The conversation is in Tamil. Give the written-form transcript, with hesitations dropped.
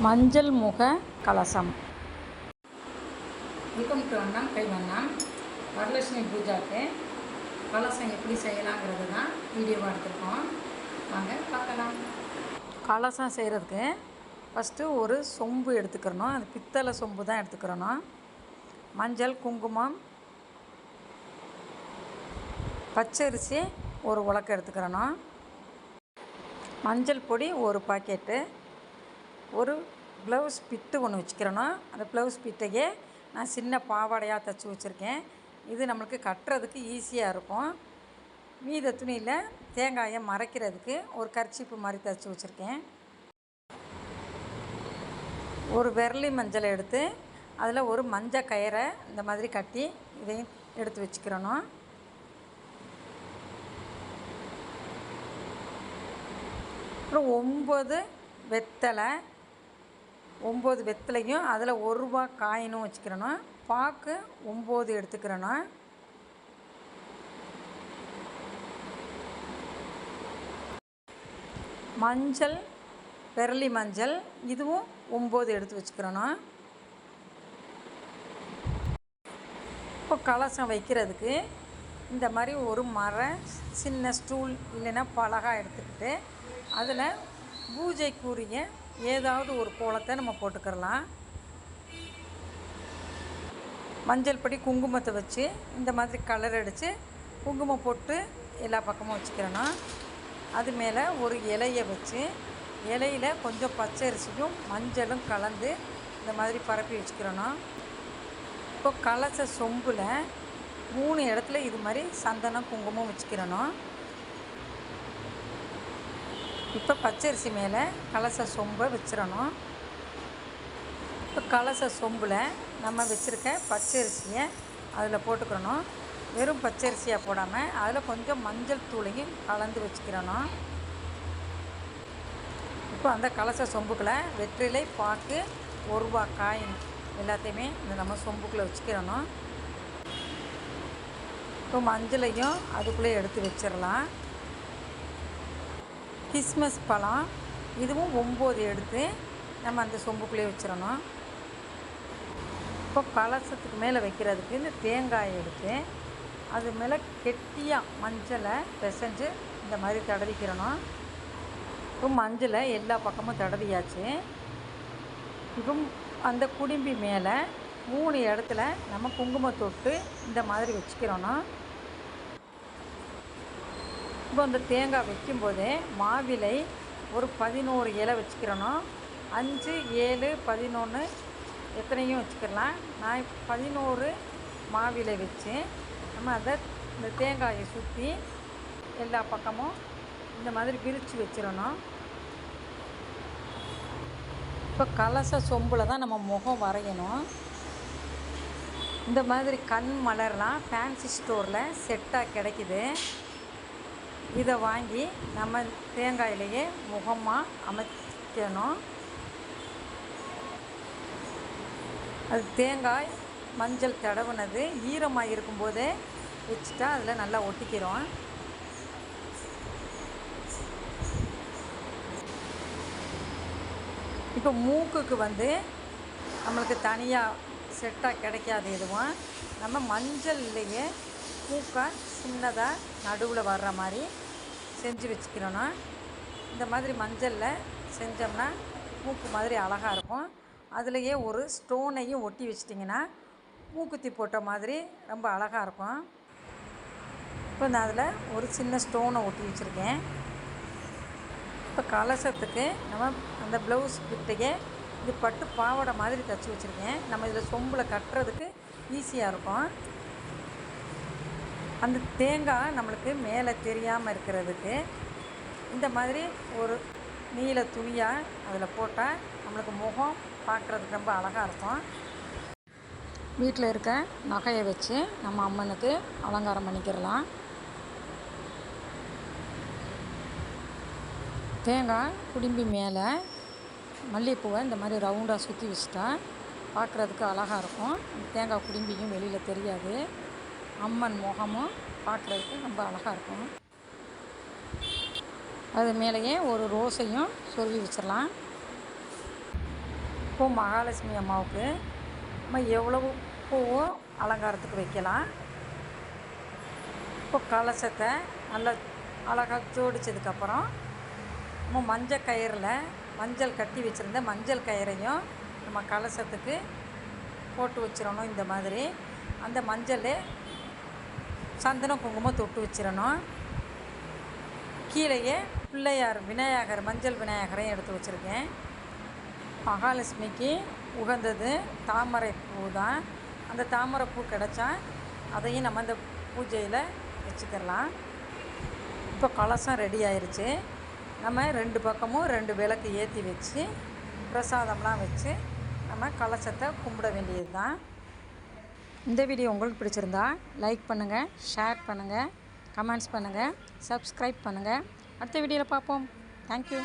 மஞ்சள் முக கலசம். வெல்கம் டு அண்ணம் கைவண்ணம். வரலட்சுமி பூஜாவுக்கு கலசம் எப்படி செய்யலாங்கிறது தான் வீடியோவாக எடுத்துருக்கோம். வாங்க பார்க்கலாம். கலசம் செய்கிறதுக்கு ஃபஸ்ட்டு ஒரு சொம்பு எடுத்துக்கிறணும். அது பித்தளை சொம்பு தான் எடுத்துக்கிறணும். மஞ்சள், குங்குமம், பச்சரிசி ஒரு உலக்கு எடுத்துக்கிறணும். மஞ்சள் பொடி ஒரு பாக்கெட்டு, ஒரு ப்ளவுஸ் பிட்டு ஒன்று வச்சுக்கிறணும். அந்த ப்ளவுஸ் பிட்டையே நான் சின்ன பாவாடையாக தைச்சி வச்சுருக்கேன். இது நம்மளுக்கு கட்டுறதுக்கு ஈஸியாக இருக்கும். மீத துணியில் தேங்காயை மறைக்கிறதுக்கு ஒரு கர்ச்சீப்பு மாதிரி தைச்சி வச்சுருக்கேன். ஒரு விரலி மஞ்சளை எடுத்து அதில் ஒரு மஞ்சள் கயிறை இந்த மாதிரி கட்டி இதையும் எடுத்து வச்சுக்கிறணும். அப்புறம் 9 வெத்தலை, 9 வெத்தலையும் அதில் 1 ரூபா காயினும் வச்சுக்கிறணும். பாக்கு 9 எடுத்துக்கிறணும். மஞ்சள், விரலி மஞ்சள், இதுவும் 9 எடுத்து வச்சுக்கிறணும். இப்போ கலசம் வைக்கிறதுக்கு இந்த மாதிரி ஒரு சின்ன ஸ்டூல் இல்லைன்னா பலகா எடுத்துக்கிட்டு அதில் பூஜைக்குரிய ஏதாவது ஒரு கோலத்தை நம்ம போட்டுக்கிறலாம். மஞ்சள் பொடி, குங்குமத்தை வச்சு இந்த மாதிரி கலர் அடித்து குங்குமம் போட்டு எல்லா பக்கமும் வச்சுக்கிறணும். அது மேலே ஒரு இலையை வச்சு இலையில் கொஞ்சம் பச்சரிசியும் மஞ்சளும் கலந்து இந்த மாதிரி பரப்பி வச்சுக்கிறணும். இப்போ கலச சொம்பில் 3 இடத்துல இது மாதிரி சந்தனம், குங்குமம் வச்சுக்கிறணும். இப்போ பச்சரிசி மேலே கலச சொம்பை வச்சிடணும். இப்போ கலச சொம்பில் நம்ம வச்சுருக்க பச்சரிசியை அதில் போட்டுக்கிறணும். வெறும் பச்சரிசியாக போடாமல் அதில் கொஞ்சம் மஞ்சள் தூளையும் கலந்து வச்சுக்கிறணும். இப்போ அந்த கலச சொம்புக்குள்ளே வெற்றிலை, பாக்கு, 1 ரூபா காயின் எல்லாத்தையுமே இந்த நம்ம சொம்புக்குள்ளே வச்சுக்கிறணும். இப்போ மஞ்சளையும் அதுக்குள்ளே எடுத்து வச்சிடலாம். கிஸ்மஸ் பழம், இதுவும் 9 எடுத்து நம்ம அந்த சொம்புக்குள்ளே வச்சிடணும். இப்போ கலசத்துக்கு மேலே வைக்கிறதுக்கு இந்த தேங்காயை எடுத்து அது மேலே கெட்டியாக மஞ்சளை பிசைஞ்சு இந்த மாதிரி தடவிக்கிறணும். இப்போ மஞ்சளை எல்லா பக்கமும் தடவியாச்சு. இப்போ அந்த குடும்பி மேலே 3 இடத்துல நம்ம குங்குமம் தொட்டு இந்த மாதிரி வச்சுக்கிறோன்னா. இப்போ அந்த தேங்காய் வைக்கும்போதே மாவிலை ஒரு 11 இலை வச்சுக்கிறணும். 5, 7, 11 எத்தனையும் வச்சுக்கலாம். நான் 11 மாவிலை வச்சு நம்ம அதை இந்த தேங்காயை சுற்றி எல்லா பக்கமும் இந்த மாதிரி விரித்து வச்சிடணும். இப்போ கலச சொம்பில் தான் நம்ம முகம் வரையணும். இந்த மாதிரி கண் மலர்லாம் ஃபேன்சி ஸ்டோரில் செட்டாக கிடைக்கிது. இதை வாங்கி நம்ம தேங்காயிலேயே முகமாக அமைக்கணும். அது தேங்காய் மஞ்சள் தடவுனது ஈரமாக இருக்கும்போதே வச்சுட்டா அதில் நல்லா ஒட்டிக்கிறோம். இப்போ மூக்குக்கு நம்மளுக்கு தனியாக செட்டாக கிடைக்காது. எதுவும் நம்ம மஞ்சள்லேயே மூக்கை சின்னதாக நடுவில் வர்ற மாதிரி செஞ்சு வச்சுக்கிறோன்னா. இந்த மாதிரி மஞ்சளில் செஞ்சோம்னா மூக்கு மாதிரி அழகாக இருக்கும். அதுலேயே ஒரு ஸ்டோனையும் ஒட்டி வச்சிட்டிங்கன்னா மூக்குத்தி போட்ட மாதிரி ரொம்ப அழகாக இருக்கும். இப்போ நான் அதில் ஒரு சின்ன ஸ்டோனை ஒட்டி வச்சுருக்கேன். இப்போ கலசத்துக்கு நம்ம அந்த ப்ளவுஸ் கிட்டையே இது பட்டு பாவாடை மாதிரி தைச்சி வச்சுருக்கேன். நம்ம இதில் சொம்பில் கட்டுறதுக்கு ஈஸியாக இருக்கும். அந்த தேங்காய் நம்மளுக்கு மேலே தெரியாமல் இருக்கிறதுக்கு இந்த மாதிரி ஒரு நீல துணியாக அதில் போட்டால் நம்மளுக்கு முகம் பார்க்குறதுக்கு ரொம்ப அழகாக இருக்கும். வீட்டில் இருக்க நகையை வச்சு நம்ம அம்மனுக்கு அலங்காரம் பண்ணிக்கிறலாம். தேங்காய் குடும்பி மேலே மல்லிகைப்பூவை இந்த மாதிரி ரவுண்டாக சுற்றி வச்சுட்டா பார்க்குறதுக்கு அழகாக இருக்கும். தேங்காய் குடும்பியும் வெளியில் தெரியாது. அம்மன் முகமும் பார்க்குறதுக்கு ரொம்ப அழகாக இருக்கும். அது மேலேயே ஒரு ரோஸையும் சொருவி வச்சிடலாம். இப்போது மகாலட்சுமி அம்மாவுக்கு நம்ம எவ்வளவு பூவும் அலங்காரத்துக்கு வைக்கலாம். இப்போ கலசத்தை நல்லா அழகாக ஜோடித்ததுக்கப்புறம் நம்ம மஞ்சள் கயிறில் மஞ்சள் கட்டி வச்சுருந்த மஞ்சள் கயிறையும் நம்ம கலசத்துக்கு போட்டு வச்சிடணும். இந்த மாதிரி அந்த மஞ்சள் சந்தனம் குங்குமம் தொட்டு வச்சிடணும். கீழேயே பிள்ளையார் விநாயகர் மஞ்சள் விநாயகரையும் எடுத்து வச்சுருக்கேன். மகாலட்சுமிக்கு உகந்தது தாமரை பூ தான். அந்த தாமரை பூ கிடச்சா அதையும் நம்ம இந்த பூஜையில் வச்சுக்கலாம். இப்போ கலசம் ரெடி ஆயிடுச்சு. நம்ம 2 பக்கமும் 2 விளக்கு ஏற்றி வச்சு பிரசாதம்லாம் வச்சு நம்ம கலசத்தை கும்பிட வேண்டியது தான். இந்த வீடியோ உங்களுக்கு பிடிச்சிருந்தா லைக் பண்ணுங்கள், ஷேர் பண்ணுங்கள், கமெண்ட்ஸ் பண்ணுங்கள், சப்ஸ்கிரைப் பண்ணுங்கள். அடுத்த வீடியோவில் பார்ப்போம். தேங்க்யூ.